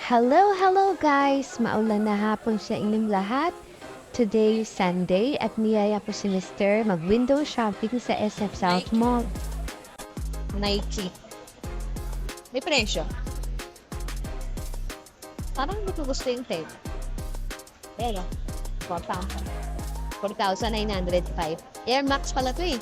Hello guys! Maulan na hapon sa inyong lahat. Today is Sunday at niyaya po si Mr. mag-window shopping sa SF South Mall. Nike. May presyo. Parang hindi ko gusto yung tape. Pero, 4,000. 4,905. Air Max pala to eh.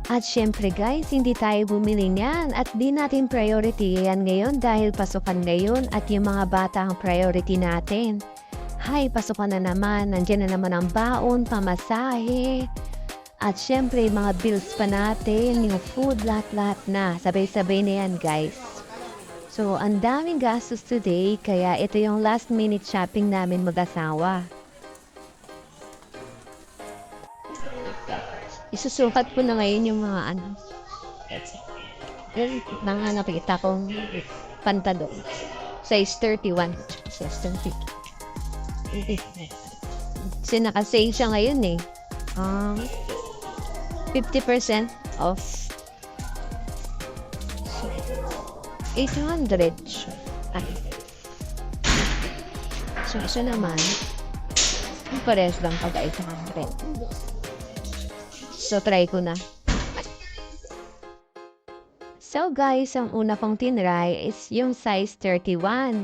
At syempre guys, hindi tayo bumili niyan at di natin priority yan ngayon dahil pasukan ngayon at yung mga bata ang priority natin. Hay, pasukan na naman, nandiyan na naman ang baon, pamasahe. At syempre, mga bills pa natin, yung food, lahat-lahat na. Sabay-sabay na yan guys. So, ang daming gastos today, kaya ito yung last minute shopping namin mag-asawa. Isusukat ko na ngayon yung mga mga nakita kong pantalon. Size 31. Size 30. Kasi naka-sale siya ngayon eh. 50% off. 800. So, isa naman. Pares lang pag 800. So, try ko na. So, guys, ang una kong tinry is yung size 31.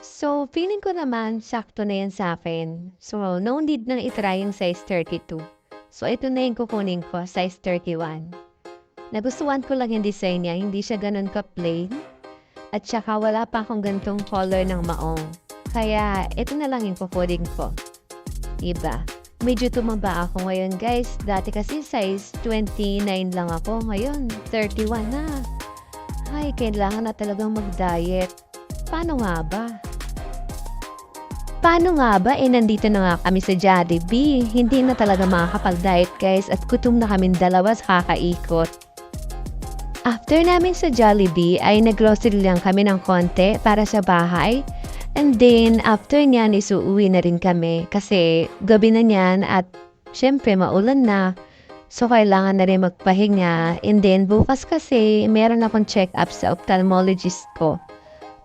So, feeling ko naman, sakto na yan sa akin. So, no need nang itry yung size 32. So, ito na yung kukunin ko, size 31. Nagustuhan ko lang yung design niya, hindi siya ganun ka-plain. At saka wala pa akong ganitong color ng maong. Kaya, ito na lang yung kukunin ko. Diba? Medyo tumaba ako ngayon guys. Dati kasi size 29 lang ako. Ngayon, 31 na. Ay, kailangan na talagang mag-diet. Paano nga ba? Nandito na nga kami sa Jollibee. Hindi na talaga makakapag-diet guys. At gutom na kami dalawa sa kakaikot. After namin sa Jollibee, ay nag-grocery lang kami ng konti para sa bahay. And then, after niyan, isuuwi na rin kami kasi gabi na niyan at syempre maulan na. So, kailangan na rin magpahinga. And then, bukas kasi meron akong check-up sa ophthalmologist ko.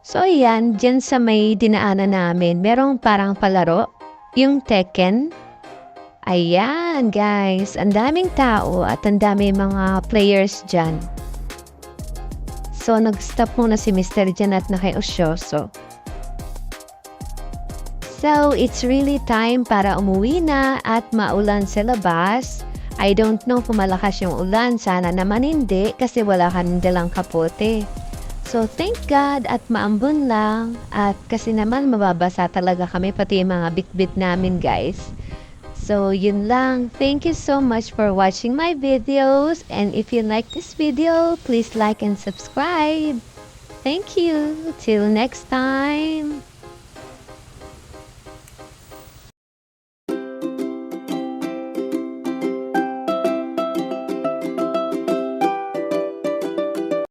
So, ayan, dyan sa may dinaanan namin, merong parang palaro, yung Tekken. Ayan, guys, ang daming tao at ang daming mga players dyan. So, nag-stop muna si Mr. dyan at nakiusyoso. So, it's really time para umuwi na at maulan sa labas. I don't know kung malakas yung ulan. Sana naman hindi kasi wala kang dalang kapote. So, thank God at maambon lang. At kasi naman mababasa talaga kami pati yung mga bit-bit namin guys. So, yun lang. Thank you so much for watching my videos. And if you like this video, please like and subscribe. Thank you. Till next time.